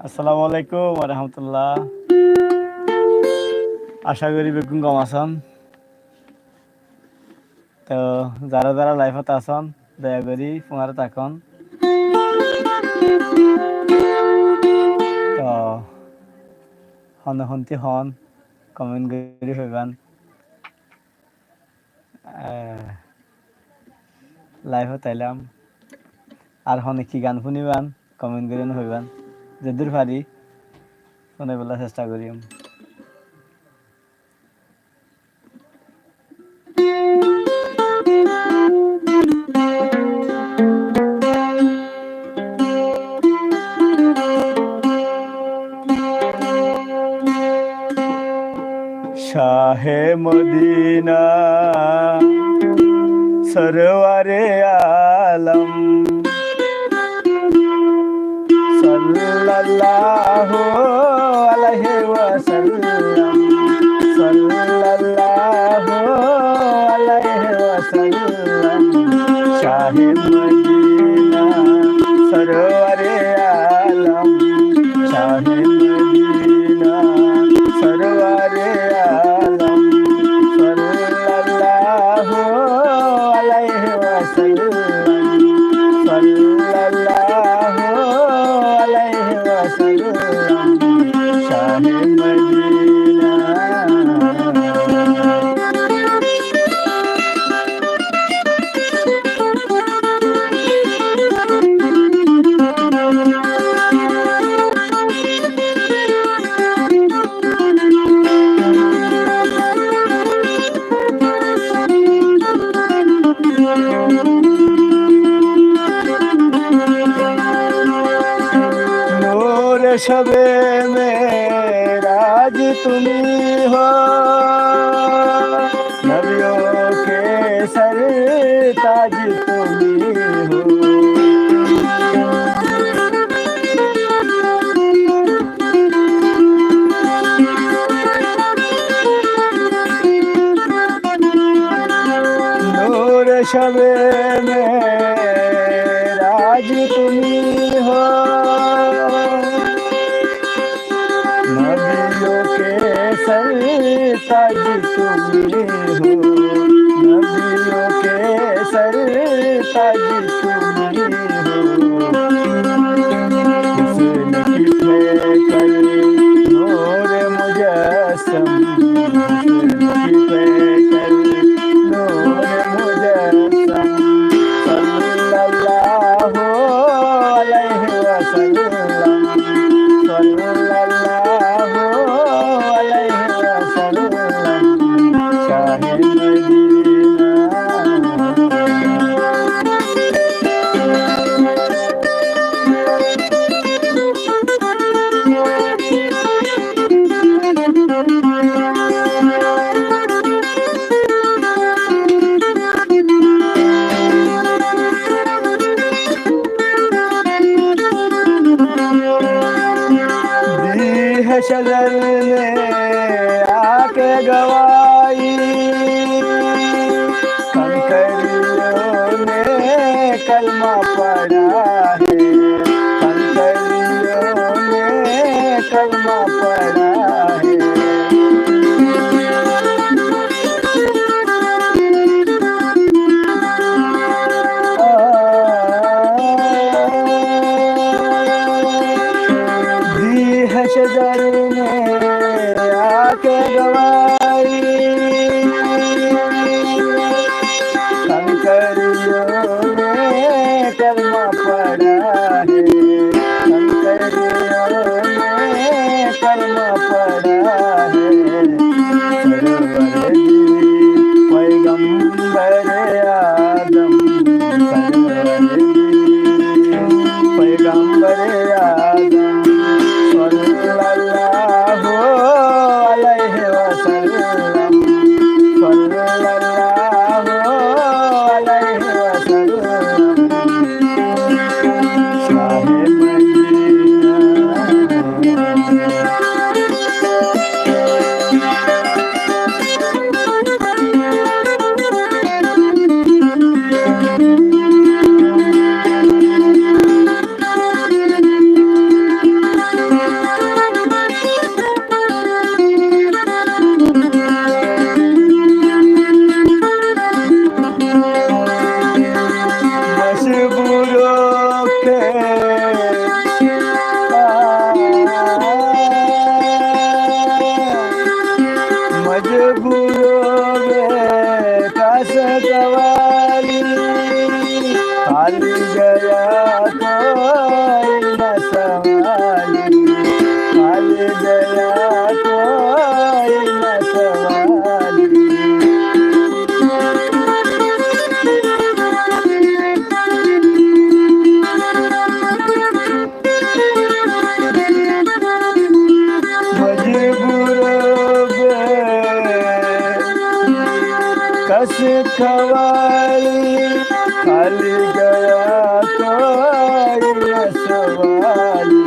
আসসালামু আলাইকুম ওয়া রাহমাতুল্লাহ। আশা করি বেগুন কম আছেন। তো যারা লাইফত আছেন দয়া করি ফোনারে থাকুন। তো হন্তি হন কমেন্ট করে হইবান। লাইফত আইলাম আর হনে কি গান শুনিবান কমেন্ট করে হইবান। যেদূর পারি শুনে বলা চেষ্টা করিম। শাহে মদিনা সরওয়ারে আলম সাল্লাল্লাহু আলাইহি ওয়াসাল্লাম সাল্লাল্লাহু আলাইহি ওয়াসাল্লাম শাহে মদিনা সরওয়ারে আলম শাহে মদিনা সরওয়ারে আলম সাল্লাল্লাহু আলাইহি ওয়াসাল্লাম সাল্লাল্লাহু আলাইহি ওয়াসাল্লাম শাহে মদিনা। शबे मेराज तुमी हो नबियों के सरताज तुमी हो नूर शबे मेराज तुमी हो नबियों के सरताज तुमी हो नबियों के सरताज तुमी हो हुस्न की पैकर नूर मुजस्सम हुस्न की पैकर नूर मुजस्सम सल्लल्लाहु अलैहि वसल्लम सल्लल्लाहु अलैहि वसल्लम शाहे मदीना। शजर ने आके गवाई कंकरियों ने कलमा पढ़ा है कंकरियों ने कलमा पढ़ा है शजर ने आके गवाई कंकरियों ने कलमा पढ़ा है गया कोई न सवाली, खाली गया कोई न सवाली। कस खवाली, खाली गया कोई न सवाली।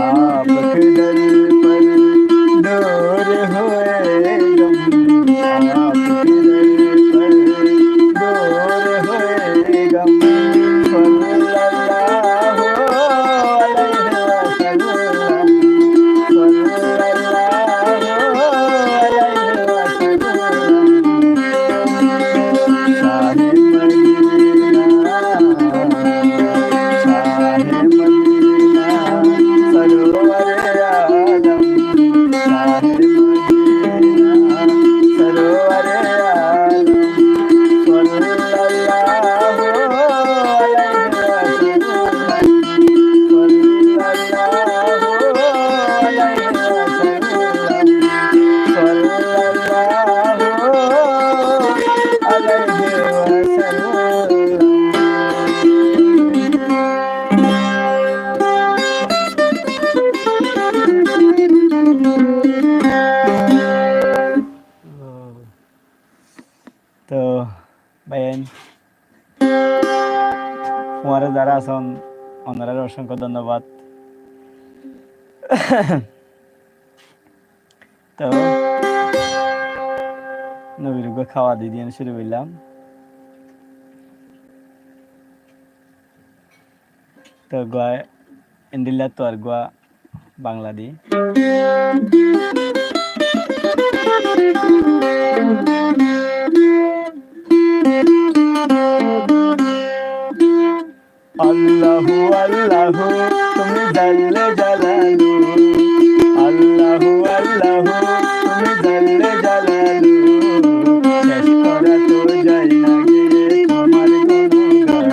आपके दर पर दूर हुए गम, आपके दर पर दूर हुए गम। सल्लल्लाहु अलैहि वसल्लम, सल्लल्लाहु अलैहि वसल्लम। তো ভাইয়েন তোমার যারা আছেন ওনারা অসংখ্য ধন্যবাদ। তো নবীর খাওয়া দিয়ে শুরু করলাম। তো গোয়া ইন্ডিল্লা তো আর গোয়া বাংলা দি আল্লাহু আল্লাহু তুমি জাল্লে জালালু, আল্লাহু আল্লাহু তুমি জাল্লে জালালু। শেষ করা তো যায় না গিয়ে তোমার গুণগান।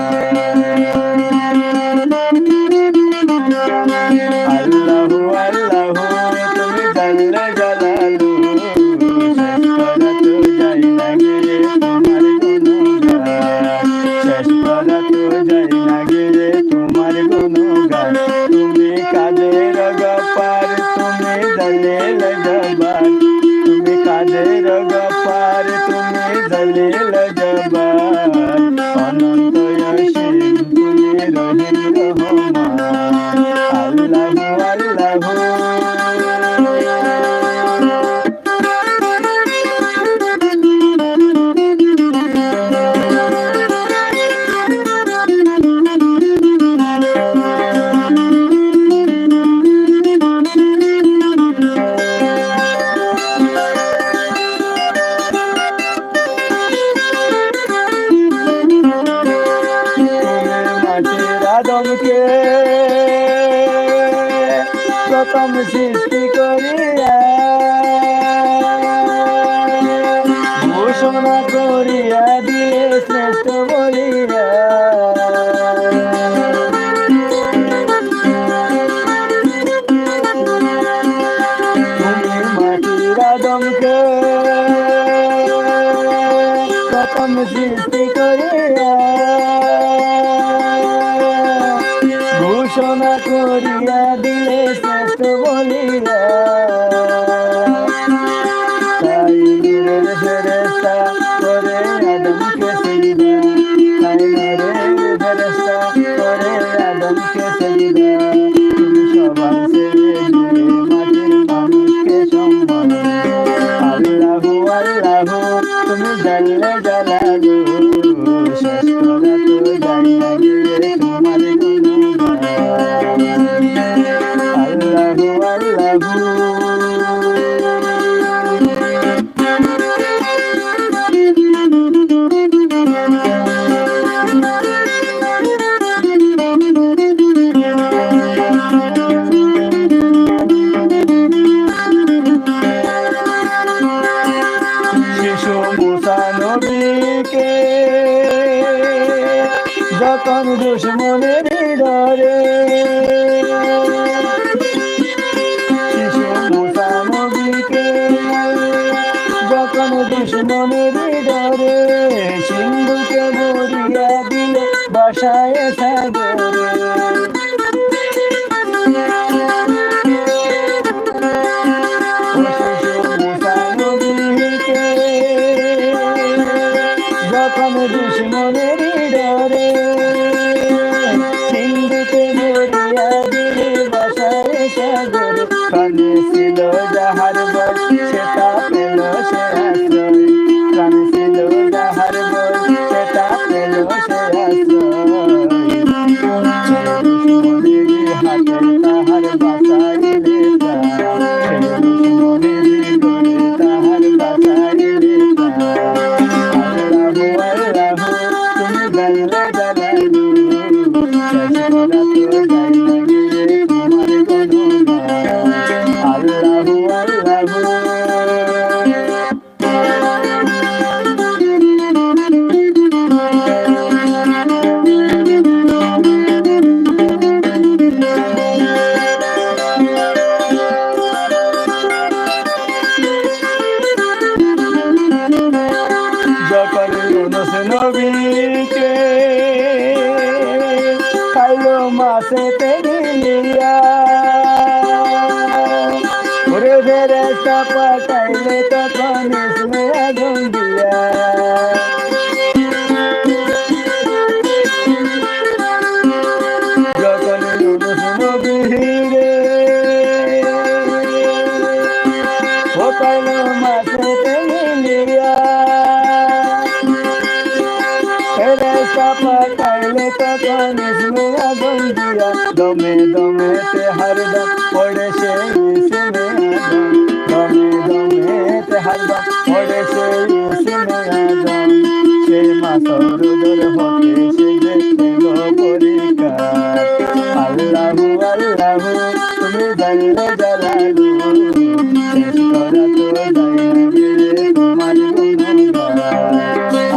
আল্লাহু আল্লাহু তুমি জাল্লে জালালু, শেষ করা তো যায় না গিয়ে তোমার গুণগান। শেষ করা তো যায় না গিয়ে তোমার গুণগান। তুমি কাদের গফার, তুমি দলিল জবান, তুমি কাদের গফার, তুমি দলিল জবান। অনন্ত অসীম তুমি রহিম রহমান। আল্লাহু আল্লাহু আদমকে প্রথম সৃষ্টি করিয়া ঘোষণা করিয়া দিয়ে শ্রেষ্ঠ বলিয়া। তুমি মাটির আদমকে প্রথম সৃষ্টি করিয়া ঘোষণা করিয়া দিলে শ্রেষ্ঠ বলিয়া। তাই নূরের ফেরেশতা করে আদমকে সিজদা, তাই নূরের ফেরেশতা করে আদমকে সিজদা। তুমি সবার ছেড়ে দিয়ে মাটির মানুষকে সম্মান। আল্লাহু আল্লাহু তুমি জাল্লে জালালু, শেষ করা তো যায় না গিয়ে তোমার গুণগান। আল্লাহু আল্লাহু দুশ্মনের ডরে শিশু মুসা নবীকে যখন দুশ্মনের ডরে সিন্ধুকে ভরিয়া দিল বাসায় সাগরে যখন দুশ্মনের ডরে সিন্ধুকে ভরিয়া দিলে বাসায় সাগরে প্রাণে ছিল যাহার বল সেটা পেল সে আশ্রয় প্রাণে ছিল যাহার বল সেটা পেল সে আশ্রয় দুশ্মনের হাতে তাহার বাঁচাইলে প্রাণ দুশ্মনের করে তাহার বাঁচাইলে যখন ইউনুস নবীকে খাইলো মাছেতে গিলিয়া ওরে ফেরেশতা পাঠাইলে তখন ইসমে আগুন দিয়া যখন ইউনুস নবীরে ও খাইলো মাছেতে গিলিয়া ফেরেশতা পাঠাইলে তখন ইসমে আগুন দিয়া দমে দমেতে হরদম পড়ে সে ইসমে আজম দমে দমেতে হরদম পড়ে সে ইসমে আজম সে মাসরুদর হতে সে দেখল পরিকার আল্লাহু আল্লাহু তুমি জানলে জালালু শেষ করা তো যায় না গেলে তোমার গুণগান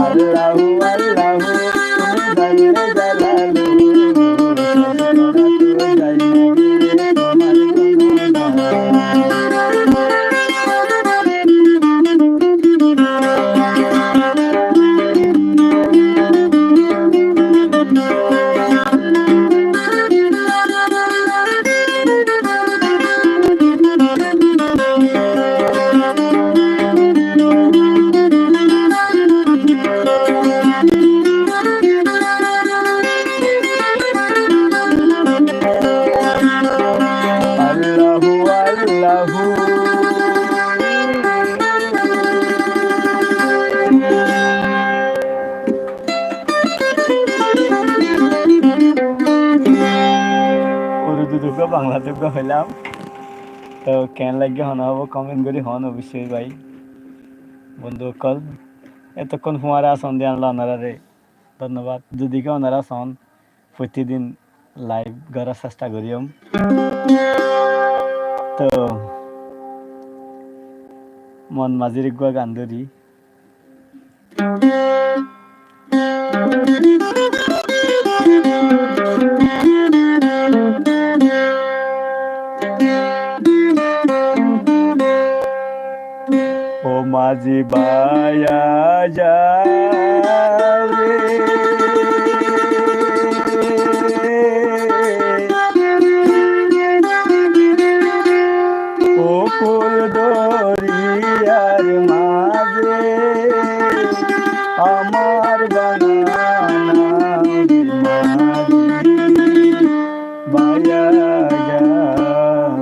আল্লাহু আল্লাহু তুমি জানলে জালালু শেষ করা তো যায় না গেলে তোমার গুণগান আল্লাহু আল্লাহু উর্দু দুটো বাংলা দুটো হইলাম তো কেন লাগে হন হব কমেন্ট করে হন অবশ্যই ভাই বন্ধু কল এতক্ষণ ফুমারা আসন দিয়ে আনলো ওনারা রে ধন্যবাদ যদি কেউ ওনারা আসন প্রতিদিন লাইভ করার চেষ্টা করিম তো মন মাঝির গুয়া গান ধরি ও মাঝি বায়া যাবে ও কুল দরিয়ার মাঝে আমার বানানা বায়া যাবে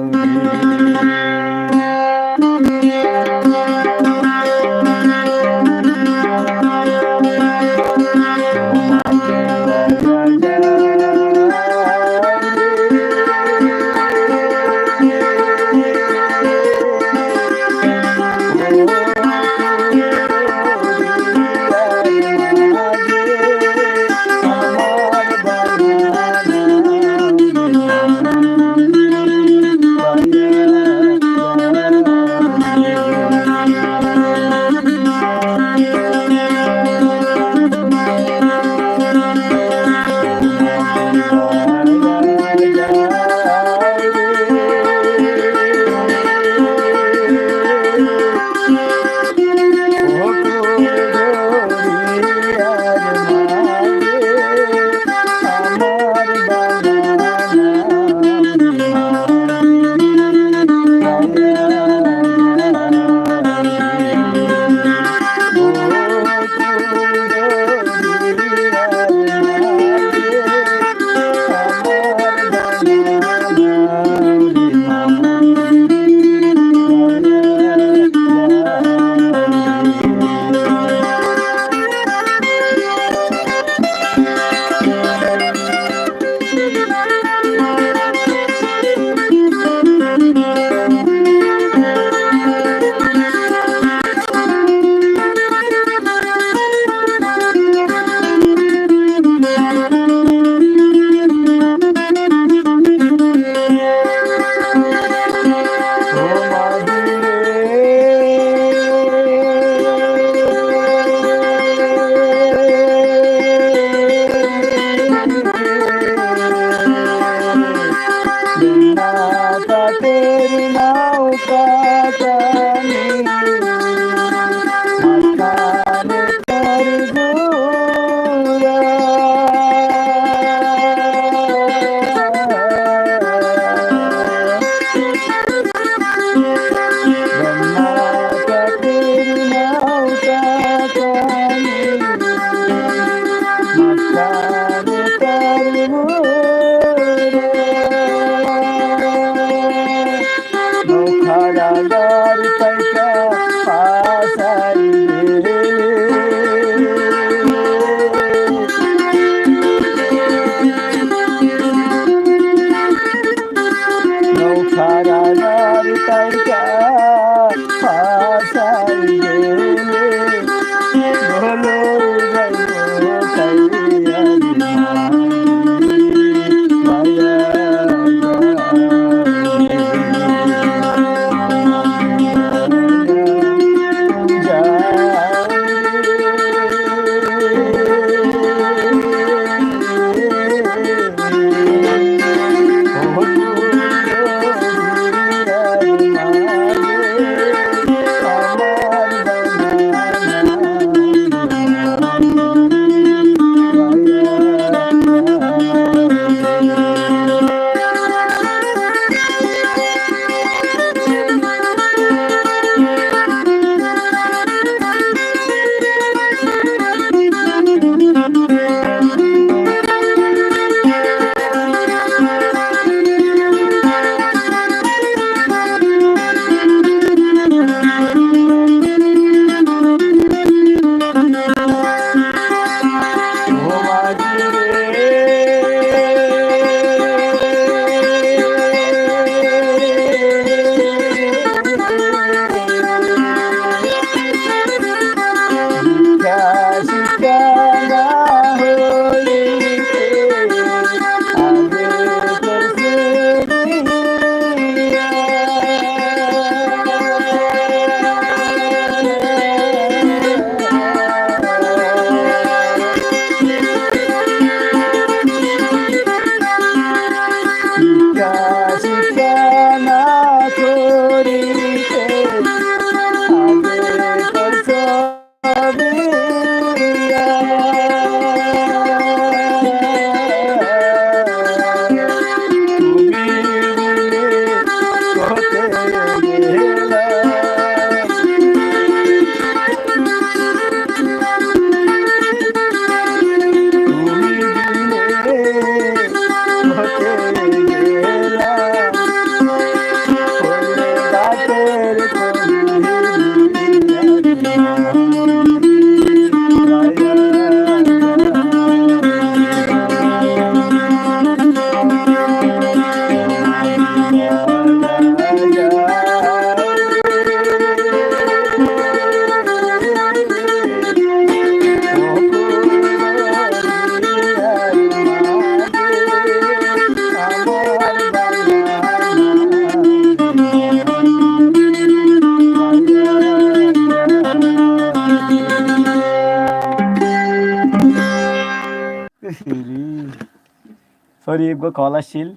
সরি গো কল আসছিল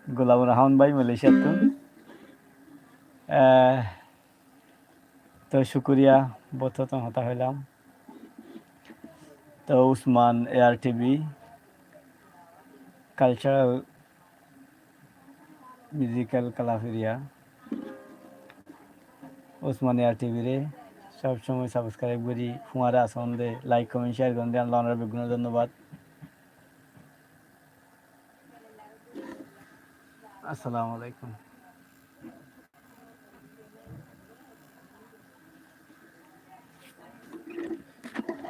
গোলামুর রহমান ভাই মালয়েশিয়া তো তো শুক্রিয়া বহুত হতা হইলাম তো Usman air TV cultural musical কালাফেরিয়া উসমান এয়ার টিভি রে সবসময় সাবস্ক্রাইব করি ফুয়ারা আসন্দে লাইক কমেন্ট শেয়ার করেন দিয়ে আল্লাহ বেগুন ধন্যবাদ আসসালামু আলাইকুম